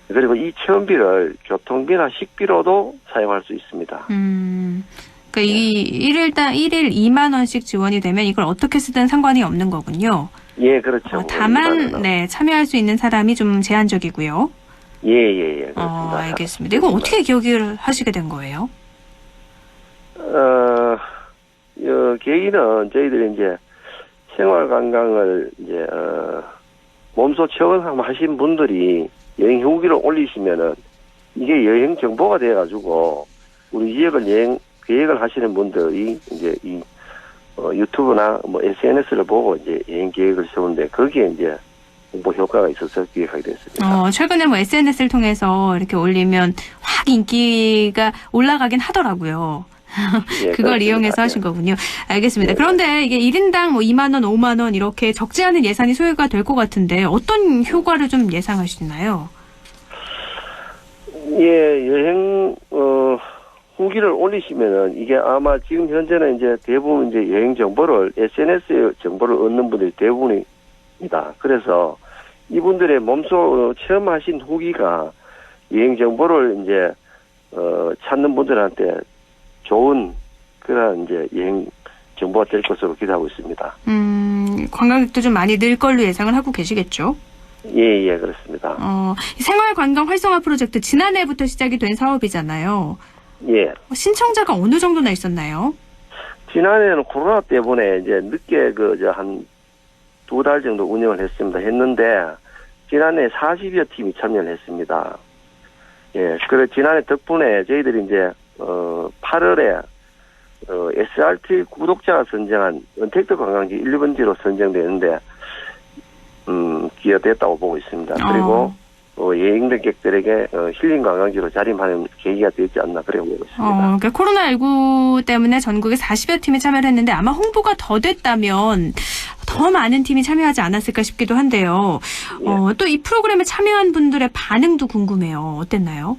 Speaker 13: 그리고 이 체험비를 교통비나 식비로도 사용할 수 있습니다.
Speaker 1: 그러니까 이 1일 2만 원씩 지원이 되면 이걸 어떻게 쓰든 상관이 없는 거군요.
Speaker 13: 예, 그렇죠.
Speaker 1: 다만 참여할 수 있는 사람이 좀 제한적이고요.
Speaker 13: 예, 그렇습니다.
Speaker 1: 알겠습니다. 이건 어떻게 기억을 하시게 된 거예요?
Speaker 13: 계기는 저희들이 이제 생활관광을 이제 몸소 체험하신 분들이 여행 후기를 올리시면은 이게 여행 정보가 돼가지고 우리 지역을 여행 계획을 하시는 분들이 이제 이 유튜브나 뭐 SNS를 보고 이제 여행 계획을 세우는데 거기에 이제 홍보 효과가 있어서 기획하게 됐습니다.
Speaker 1: 최근에 뭐 SNS를 통해서 이렇게 올리면 확 인기가 올라가긴 하더라고요.
Speaker 13: 예,
Speaker 1: 그걸
Speaker 13: 그렇습니다.
Speaker 1: 이용해서 하신 거군요. 알겠습니다. 그런데 이게 1인당 뭐 2만 원, 5만 원 이렇게 적지 않은 예산이 소요가 될 것 같은데 어떤 효과를 좀 예상하시나요?
Speaker 13: 예, 여행 후기를 올리시면은 이게 아마 지금 현재는 이제 대부분 이제 여행 정보를 SNS에 정보를 얻는 분들이 대부분입니다. 그래서 이분들의 몸소 체험하신 후기가 여행 정보를 이제 찾는 분들한테 좋은 그런 이제 여행 정보가 될 것으로 기대하고 있습니다.
Speaker 1: 관광객도 좀 많이 늘 걸로 예상을 하고 계시겠죠?
Speaker 13: 예, 그렇습니다.
Speaker 1: 생활관광 활성화 프로젝트 지난해부터 시작이 된 사업이잖아요.
Speaker 13: 예.
Speaker 1: 신청자가 어느 정도나 있었나요?
Speaker 13: 지난해에는 코로나 때문에 이제 늦게 한 2달 정도 운영을 했는데 지난해 40여 팀이 참여를 했습니다. 예, 그래 지난해 덕분에 저희들이 이제 8월에 SRT 구독자가 선정한 은택도 관광지 1번지로 선정되는데 기여됐다고 보고 있습니다. 그리고 여행객들에게 힐링 관광지로 자림하는 계기가 되지 않나 그래 보고 있습니다.
Speaker 1: 그러니까 코로나19 때문에 전국에 40여 팀이 참여를 했는데 아마 홍보가 더 됐다면 더 많은 팀이 참여하지 않았을까 싶기도 한데요. 또 이 프로그램에 참여한 분들의 반응도 궁금해요. 어땠나요?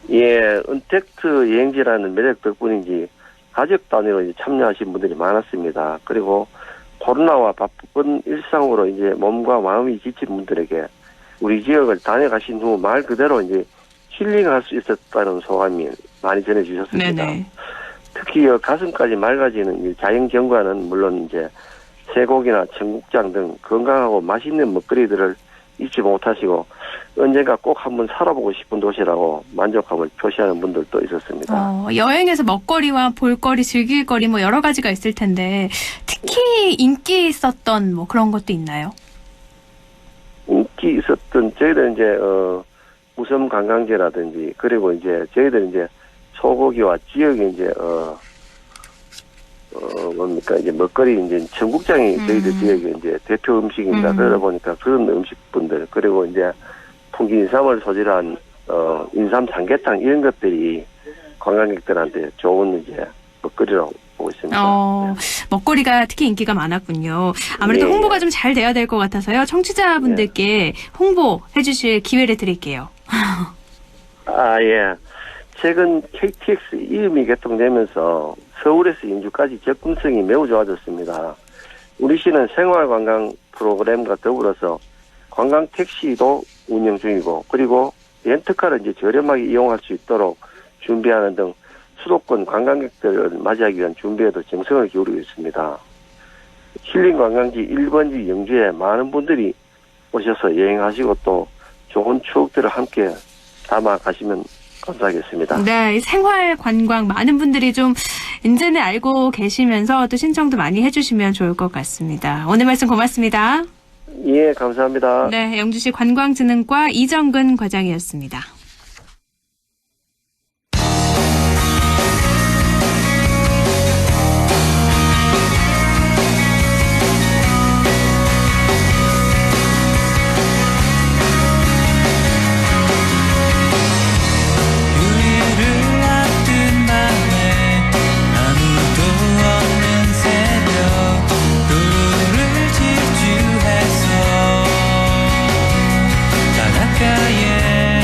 Speaker 13: 예, 은택트 여행지라는 매력 덕분인지 가족 단위로 이제 참여하신 분들이 많았습니다. 그리고 코로나와 바쁜 일상으로 이제 몸과 마음이 지친 분들에게 우리 지역을 다녀가신 후 말 그대로 이제 힐링할 수 있었다는 소감이 많이 전해주셨습니다.
Speaker 1: 네네.
Speaker 13: 특히 가슴까지 맑아지는 이 자연 경관은 물론 이제 쇠고기나 청국장 등 건강하고 맛있는 먹거리들을 잊지 못하시고 언젠가 꼭 한번 살아보고 싶은 도시라고 만족감을 표시하는 분들도 있었습니다.
Speaker 1: 여행에서 먹거리와 볼거리, 즐길거리 뭐 여러 가지가 있을 텐데 특히 인기 있었던 뭐 그런 것도 있나요?
Speaker 13: 인기 있었던 저희들 이제 무섬 관광지라든지 그리고 이제 저희들 이제 소고기와 지역의 이제 뭡니까 이제 먹거리 이제 청국장이 저희들 지역의 이제 대표 음식입니다. 그러다 보니까 그런 음식분들 그리고 이제 풍기 인삼을 소재로 한 인삼 삼계탕 이런 것들이 관광객들한테 좋은 이제 먹거리라고 보고 있습니다.
Speaker 1: 먹거리가 특히 인기가 많았군요. 아무래도
Speaker 13: 예.
Speaker 1: 홍보가 좀 잘 돼야 될 것 같아서요. 청취자분들께 홍보해 주실 기회를 드릴게요.
Speaker 13: 예. 최근 KTX 이음이 개통되면서 서울에서 인주까지 접근성이 매우 좋아졌습니다. 우리 시는 생활관광 프로그램과 더불어서 관광 택시도 운영 중이고 그리고 렌트카를 이제 저렴하게 이용할 수 있도록 준비하는 등 수도권 관광객들을 맞이하기 위한 준비에도 정성을 기울이고 있습니다. 힐링 관광지 1번지 영주에 많은 분들이 오셔서 여행하시고 또 좋은 추억들을 함께 담아 가시면 감사하겠습니다.
Speaker 1: 네, 생활 관광 많은 분들이 좀 이제는 알고 계시면서 또 신청도 많이 해주시면 좋을 것 같습니다. 오늘 말씀 고맙습니다.
Speaker 13: 예, 감사합니다.
Speaker 1: 네, 영주시 관광진흥과 이정근 과장이었습니다.
Speaker 12: 바닷가에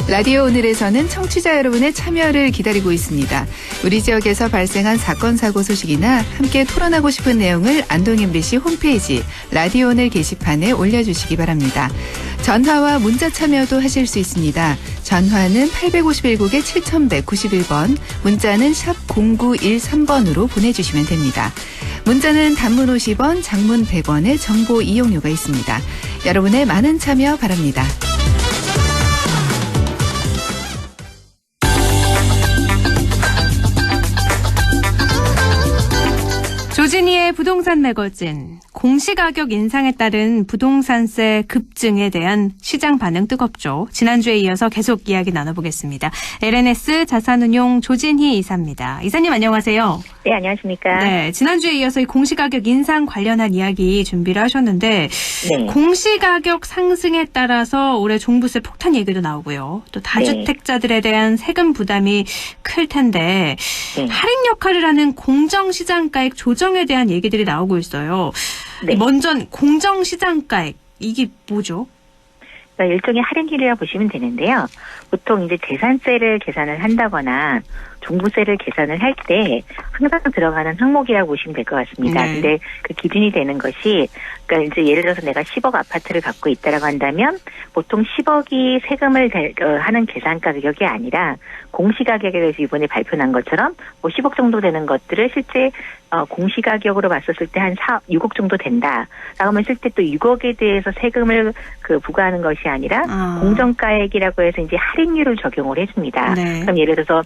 Speaker 14: 라디오 오늘에서는 청취자 여러분의 참여를 기다리고 있습니다. 우리 지역에서 발생한 사건 사고 소식이나 함께 토론하고 싶은 내용을 안동 MBC 홈페이지 라디오 오늘 게시판에 올려주시기 바랍니다. 전화와 문자 참여도 하실 수 있습니다. 전화는 851국에 7191번, 문자는 샵 0913번으로 보내주시면 됩니다. 문자는 단문 50원, 장문 100원의 정보 이용료가 있습니다. 여러분의 많은 참여 바랍니다.
Speaker 1: 조진희의 부동산 매거진. 공시가격 인상에 따른 부동산세 급증에 대한 시장 반응 뜨겁죠. 지난주에 이어서 계속 이야기 나눠보겠습니다. LNS 자산운용 조진희 이사입니다. 이사님 안녕하세요.
Speaker 15: 네, 안녕하십니까.
Speaker 1: 네, 지난주에 이어서 이 공시가격 인상 관련한 이야기 준비를 하셨는데 네. 공시가격 상승에 따라서 올해 종부세 폭탄 얘기도 나오고요. 또 다주택자들에 대한 세금 부담이 클 텐데 네. 할인 역할을 하는 공정시장가액 조정에 대한 얘기들이 나오고 있어요. 네. 먼저 공정시장가액 이게 뭐죠?
Speaker 15: 그러니까 일종의 할인율이라 보시면 되는데요. 보통 이제 재산세를 계산을 한다거나 종부세를 계산을 할 때 항상 들어가는 항목이라고 보시면 될 것 같습니다.
Speaker 1: 네.
Speaker 15: 근데 그 기준이 되는 것이 그러니까 이제 예를 들어서 내가 10억 아파트를 갖고 있다라고 한다면 보통 10억이 세금을 하는 계산 가격이 아니라 공시가격에 대해서 이번에 발표한 것처럼 뭐 10억 정도 되는 것들을 실제 공시가격으로 봤었을 때 한 6억 정도 된다. 라고 했을 때 또 6억에 대해서 세금을 부과하는 것이 아니라 공정가액이라고 해서 이제 할인율을 적용을 해줍니다. 네. 그럼 예를 들어서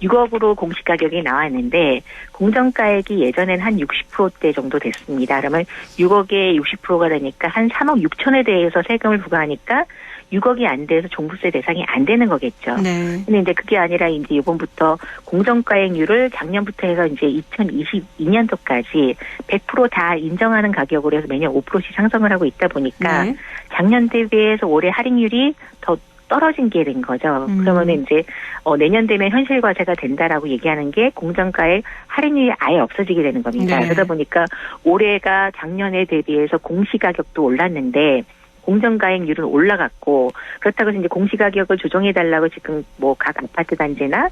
Speaker 15: 6억으로 공시가격이 나왔는데 공정가액이 예전엔 한 60%대 정도 됐습니다. 그러면 6억에 60%가 되니까 한 3억 6천에 대해서 세금을 부과하니까 6억이 안 돼서 종부세 대상이 안 되는 거겠죠. 네. 근데 이제 그게 아니라 이제 이번부터 공정가액률을 작년부터 해서 이제 2022년도까지 100% 다 인정하는 가격으로 해서 매년 5%씩 상승을 하고 있다 보니까 네. 작년 대비해서 올해 할인율이 더 떨어진 게 된 거죠. 그러면은 이제 내년 되면 현실 과세가 된다라고 얘기하는 게 공정가액 할인율이 아예 없어지게 되는 겁니다. 네. 그러다 보니까 올해가 작년에 대비해서 공시가격도 올랐는데 공정가액률은 올라갔고 그렇다고 해서 이제 공시가격을 조정해달라고 지금 뭐 각 아파트 단지나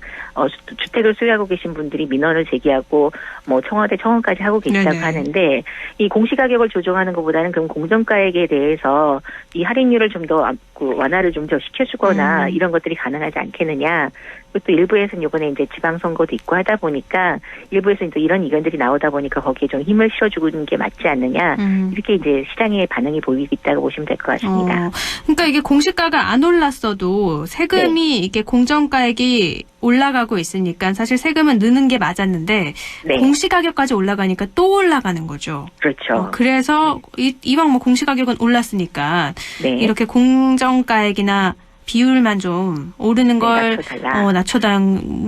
Speaker 15: 주택을 소유하고 계신 분들이 민원을 제기하고 뭐 청와대 청원까지 하고 계시다고 네네. 하는데 이 공시가격을 조정하는 것보다는 그럼 공정가액에 대해서 이 할인율을 좀 더 완화를 좀 더 시켜주거나 이런 것들이 가능하지 않겠느냐. 또 일부에서는 이번에 이제 지방선거도 있고 하다 보니까 일부에서 이제 이런 의견들이 나오다 보니까 거기에 좀 힘을 실어주는 게 맞지 않느냐. 이렇게 이제 시장의 반응이 보이고 있다고 보시면 될 것 같습니다.
Speaker 1: 그러니까 이게 공시가가 안 올랐어도 세금이 네. 이게 공정가액이 올라가고 있으니까 사실 세금은 느는 게 맞았는데 네. 공시가격까지 올라가니까 또 올라가는 거죠.
Speaker 15: 그렇죠.
Speaker 1: 그래서 네. 이왕 뭐 공시가격은 올랐으니까 네. 이렇게 공정가액이나 비율만 좀 오르는 걸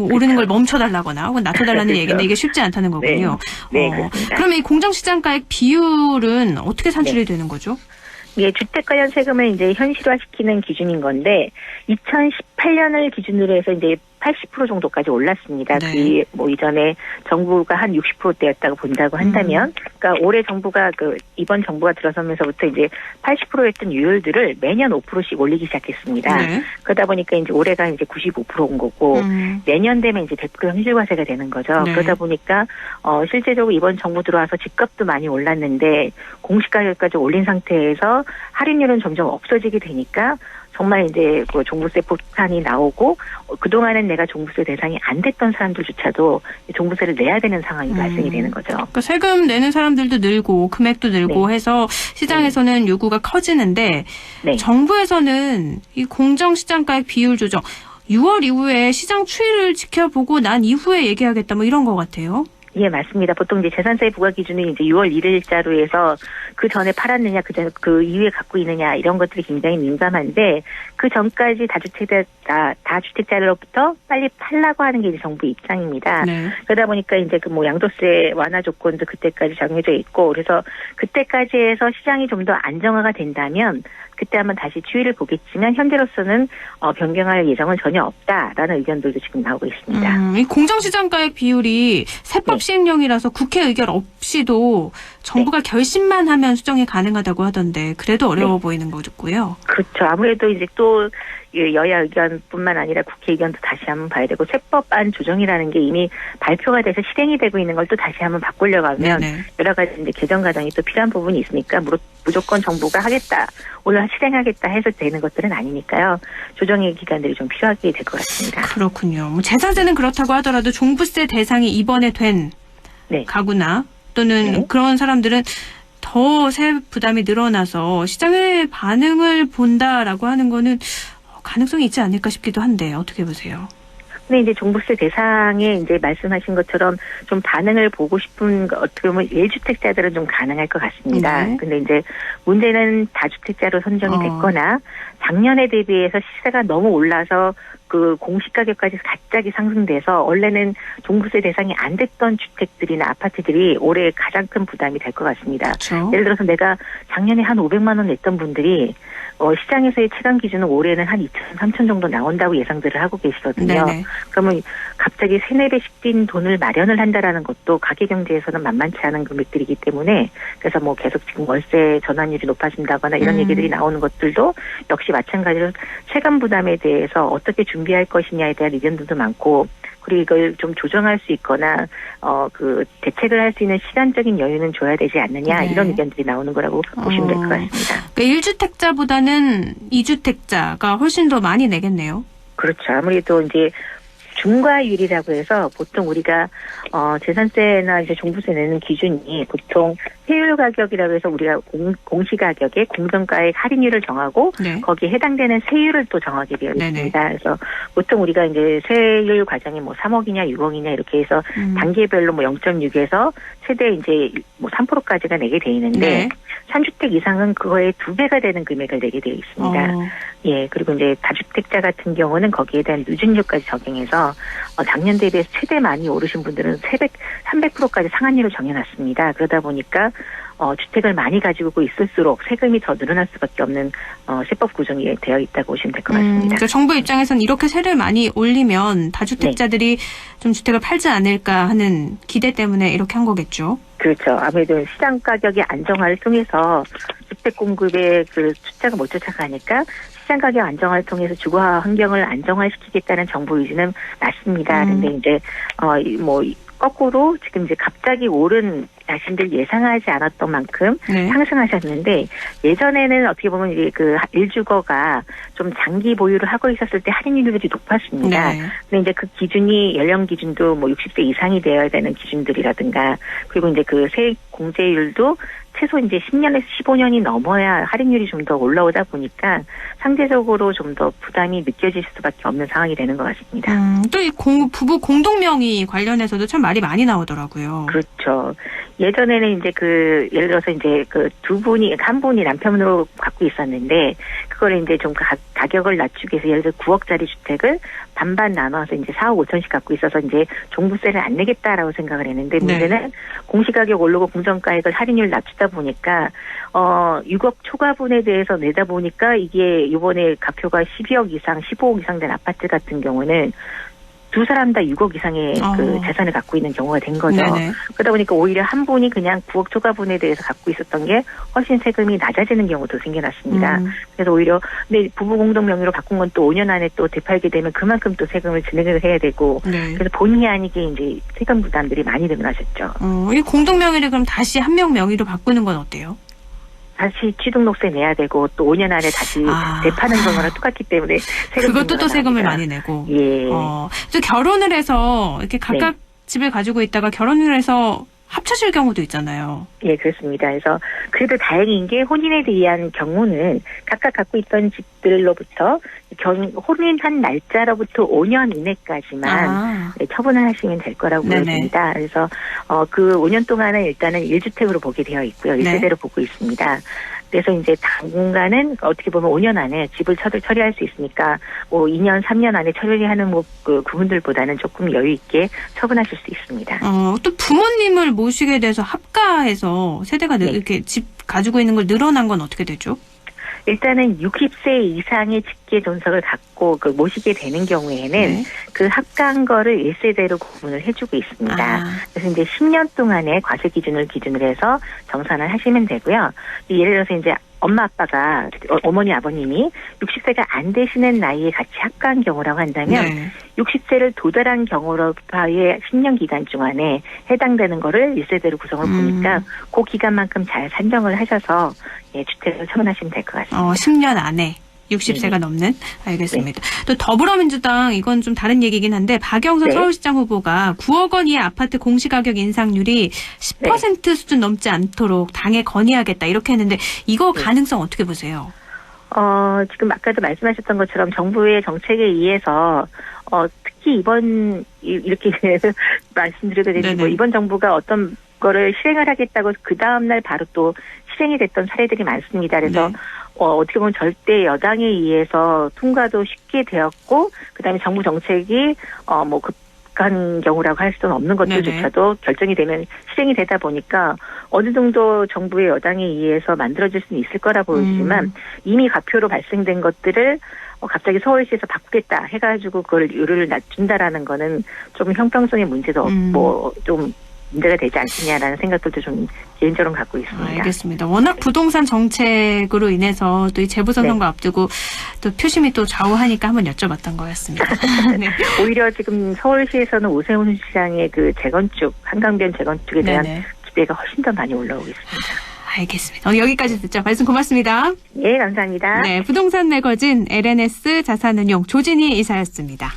Speaker 1: 오르는 걸 멈춰달라거나 혹은 낮춰달라는 그렇죠. 얘기인데 이게 쉽지 않다는 거군요.
Speaker 15: 네, 네
Speaker 1: 그러면 이 공정시장가액 비율은 어떻게 산출이 되는 거죠?
Speaker 15: 예, 주택 관련 세금을 이제 현실화시키는 기준인 건데 2018년을 기준으로 해서 이제 80% 정도까지 올랐습니다. 네. 그 뭐 이전에 정부가 한 60%대였다고 본다고 한다면, 그러니까 올해 정부가 이번 정부가 들어서면서부터 이제 80%였던 유율들을 매년 5%씩 올리기 시작했습니다. 네. 그러다 보니까 이제 올해가 이제 95%인 거고 내년 되면 이제 100% 현실과세가 되는 거죠. 네. 그러다 보니까 실제적으로 이번 정부 들어와서 집값도 많이 올랐는데 공시가격까지 올린 상태에서 할인율은 점점 없어지게 되니까. 정말 이제 그 종부세 폭탄이 나오고 그동안은 내가 종부세 대상이 안 됐던 사람들조차도 종부세를 내야 되는 상황이 발생이 되는 거죠.
Speaker 1: 그러니까 세금 내는 사람들도 늘고 금액도 늘고 네. 해서 시장에서는 네. 요구가 커지는데 네. 정부에서는 이 공정시장가액 비율 조정 6월 이후에 시장 추이를 지켜보고 난 이후에 얘기하겠다 뭐 이런 것 같아요.
Speaker 15: 예, 맞습니다. 보통 이제 재산세 부과 기준이 이제 6월 1일자로 해서 그 전에 팔았느냐, 그 이후에 갖고 있느냐 이런 것들이 굉장히 민감한데 그 전까지 다주택자로부터 빨리 팔라고 하는 게 이제 정부 입장입니다. 네. 그러다 보니까 이제 그 뭐 양도세 완화 조건도 그때까지 정해져 있고 그래서 그때까지 해서 시장이 좀 더 안정화가 된다면 그때 한번 다시 추이를 보겠지만 현재로서는 변경할 예정은 전혀 없다라는 의견들도 지금 나오고 있습니다.
Speaker 1: 이 공정시장가액 비율이 세법 네. 시행령이라서 국회 의결 없이도 정부가 네. 결심만 하면 수정이 가능하다고 하던데 그래도 어려워 네. 보이는 거고요.
Speaker 15: 그렇죠. 아무래도 이제 또 여야 의견뿐만 아니라 국회 의견도 다시 한번 봐야 되고 세법안 조정이라는 게 이미 발표가 돼서 실행이 되고 있는 걸 또 다시 한번 바꾸려고 하면 여러 가지 이제 개정 과정이 또 필요한 부분이 있으니까 무조건 정부가 하겠다, 오늘 실행하겠다 해서 되는 것들은 아니니까요. 조정의 기간들이 좀 필요하게 될 것 같습니다.
Speaker 1: 그렇군요. 뭐 재산세는 그렇다고 하더라도 종부세 대상이 이번에 된 가구나 또는 그런 사람들은 더 세 부담이 늘어나서 시장의 반응을 본다라고 하는 거는 가능성이 있지 않을까 싶기도 한데 어떻게 보세요?
Speaker 15: 근데 이제 종부세 대상에 이제 말씀하신 것처럼 좀 반응을 보고 싶은 어떻게 보면 1주택자들은 좀 가능할 것 같습니다. 근데 이제 문제는 다주택자로 선정이 됐거나 작년에 대비해서 시세가 너무 올라서 그 공시가격까지 갑자기 상승돼서 원래는 종부세 대상이 안 됐던 주택들이나 아파트들이 올해 가장 큰 부담이 될 것 같습니다. 예를 들어서 내가 작년에 한 500만 원 냈던 분들이 시장에서의 체감 기준은 올해는 한 2천, 3천 정도 나온다고 예상들을 하고 계시거든요. 그러면 갑자기 3, 4배씩 뛴 돈을 마련을 한다라는 것도 가계경제에서는 만만치 않은 금액들이기 때문에 그래서 뭐 계속 지금 월세 전환율이 높아진다거나 이런 얘기들이 나오는 것들도 역시 마찬가지로 체감 부담에 대해서 어떻게 준비할 것이냐에 대한 의견들도 많고 그리고 이걸 좀 조정할 수 있거나 그 대책을 할 수 있는 시간적인 여유는 줘야 되지 않느냐 이런 의견들이 나오는 거라고 보시면 될 것 같습니다.
Speaker 1: 그러니까 1주택자보다는 2주택자가 훨씬 더 많이 내겠네요.
Speaker 15: 그렇죠. 아무래도 이제 중과율이라고 해서 보통 우리가 재산세나 이제 종부세 내는 기준이 보통 세율 가격이라고 해서 우리가 공시가격에 공정가액 할인율을 정하고 거기에 해당되는 세율을 또 정하게 되어 있습니다. 그래서 보통 우리가 이제 세율 과정이 뭐 3억이냐 6억이냐 이렇게 해서 단계별로 뭐 0.6에서 최대 이제 뭐 3%까지가 내게 돼 있는데 3주택 이상은 그거의 2배가 되는 금액을 내게 되어 있습니다. 예, 그리고 이제 다주택자 같은 경우는 거기에 대한 누진율까지 적용해서 작년 대비해서 최대 많이 오르신 분들은 300%까지 상한율을 정해놨습니다. 그러다 보니까 주택을 많이 가지고 있을수록 세금이 더 늘어날 수밖에 없는 세법 구성이 되어 있다고 보시면 될 것 같습니다.
Speaker 1: 그러니까 정부 입장에서는 이렇게 세를 많이 올리면 다주택자들이 좀 주택을 팔지 않을까 하는 기대 때문에 이렇게 한 거겠죠.
Speaker 15: 그렇죠. 아무래도 시장 가격의 안정화를 통해서 주택 공급의 그 숫자가 못 쫓아가니까 시장 가격 안정화를 통해서 주거 환경을 안정화시키겠다는 정부 의지는 맞습니다. 그런데 이제 뭐 거꾸로 지금 이제 갑자기 오른 자신들 예상하지 않았던 만큼 상승하셨는데 예전에는 어떻게 보면 이제 그 1주거가 좀 장기 보유를 하고 있었을 때 할인율이 높았습니다. 근데 이제 그 기준이 연령 기준도 뭐 60세 이상이 되어야 되는 기준들이라든가 그리고 이제 그 세액 공제율도 최소 이제 10년에서 15년이 넘어야 할인율이 좀 더 올라오다 보니까 상대적으로 좀 더 부담이 느껴질 수밖에 없는 상황이 되는 것 같습니다.
Speaker 1: 또 이 부부 공동명의 관련해서도 참 말이 많이 나오더라고요.
Speaker 15: 그렇죠. 예전에는 이제 그 예를 들어서 이제 그 한 분이 남편으로 갖고 있었는데 그걸 이제 좀 가격을 낮추기 위해서 예를 들어 9억짜리 주택을 반반 나눠서 이제 4억 5천씩 갖고 있어서 이제 종부세를 안 내겠다라고 생각을 했는데 문제는 공시가격 오르고 공정가액을 할인율 낮추다 보니까 6억 초과분에 대해서 내다 보니까 이게 이번에 가표가 12억 이상, 15억 이상 된 아파트 같은 경우는 두 사람 다 6억 이상의 그 재산을 갖고 있는 경우가 된 거죠. 그러다 보니까 오히려 한 분이 그냥 9억 초과분에 대해서 갖고 있었던 게 훨씬 세금이 낮아지는 경우도 생겨났습니다. 그래서 오히려 근데 부부 공동 명의로 바꾼 건 또 5년 안에 또 되팔게 되면 그만큼 또 세금을 진행을 해야 되고 그래서 본의 아니게 이제 세금 부담들이 많이 늘어나셨죠.
Speaker 1: 이 공동 명의를 그럼 다시 한 명 명의로 바꾸는 건 어때요?
Speaker 15: 다시 취등록세 내야 되고 또 5년 안에 다시 되파는 거랑 똑같기 때문에
Speaker 1: 그것도 또 세금을 많이 내고.
Speaker 15: 예.
Speaker 1: 또 결혼을 해서 이렇게 각각 집을 가지고 있다가 결혼을 해서 합쳐질 경우도 있잖아요.
Speaker 15: 예, 그렇습니다. 그래서 그래도 다행인 게 혼인에 대한 경우는 각각 갖고 있던 집들로부터 혼인한 날짜로부터 5년 이내까지만 처분을 하시면 될 거라고 보여집니다. 그래서 그 5년 동안은 일단은 1주택으로 보게 되어 있고요. 1세대로 보고 있습니다. 그래서 이제 당분간은 어떻게 보면 5년 안에 집을 처리할 수 있으니까 뭐 2년, 3년 안에 처리하는 뭐 그분들보다는 조금 여유 있게 처분하실 수 있습니다.
Speaker 1: 또 부모님을 모시게 돼서 합가해서 세대가 이렇게 집 가지고 있는 걸 늘어난 건 어떻게 되죠?
Speaker 15: 일단은 60세 이상의 직계 존속을 갖고 모시게 되는 경우에는 그 합가한 거를 1세대로 구분을 해주고 있습니다. 그래서 이제 10년 동안의 과세 기준을 기준으로 해서 정산을 하시면 되고요. 예를 들어서 이제 엄마 아빠가 어머니 아버님이 60세가 안 되시는 나이에 같이 합가한 경우라고 한다면
Speaker 1: 네.
Speaker 15: 60세를 도달한 경우로파의 10년 기간 중 안에 해당되는 거를 1세대로 구성을 보니까 그 기간만큼 잘 산정을 하셔서 예, 주택을 처분하시면 될 것 같습니다.
Speaker 1: 10년 안에 60세가 넘는? 알겠습니다. 또 더불어민주당 이건 좀 다른 얘기긴 한데 박영선
Speaker 15: 네.
Speaker 1: 서울시장 후보가 9억 원 이하 아파트 공시가격 인상률이 10% 수준 넘지 않도록 당에 건의하겠다 이렇게 했는데 이거 가능성 어떻게 보세요?
Speaker 15: 지금 아까도 말씀하셨던 것처럼 정부의 정책에 의해서 특히 이렇게 말씀드려도 되지 뭐 이번 정부가 어떤 거를 실행을 하겠다고 그 다음날 바로 또 실행이 됐던 사례들이 많습니다. 그래서
Speaker 1: 네.
Speaker 15: 어떻게 보면 절대 여당에 의해서 통과도 쉽게 되었고 그다음에 정부 정책이 뭐 급한 경우라고 할 수는 없는 것들조차도 결정이 되면 실행이 되다 보니까 어느 정도 정부의 여당에 의해서 만들어질 수는 있을 거라 보이지만 이미 가표로 발생된 것들을 갑자기 서울시에서 바꾸겠다 해가지고 그걸 요율을 낮춘다라는 거는 좀 형평성의 문제도 뭐 좀 문제가 되지 않겠냐라는 생각들도 좀 개인적으로 갖고 있습니다.
Speaker 1: 알겠습니다. 워낙 부동산 정책으로 인해서 또 이 재보선 선거 앞두고 또 표심이 또 좌우하니까 한번 여쭤봤던 거였습니다. 네.
Speaker 15: 오히려 지금 서울시에서는 오세훈 시장의 그 재건축, 한강변 재건축에 대한 기대가 훨씬 더 많이 올라오고 있습니다.
Speaker 1: 알겠습니다. 여기까지 듣죠. 말씀 고맙습니다.
Speaker 15: 예, 감사합니다.
Speaker 1: 네, 부동산 매거진 LNS 자산운용 조진희 이사였습니다.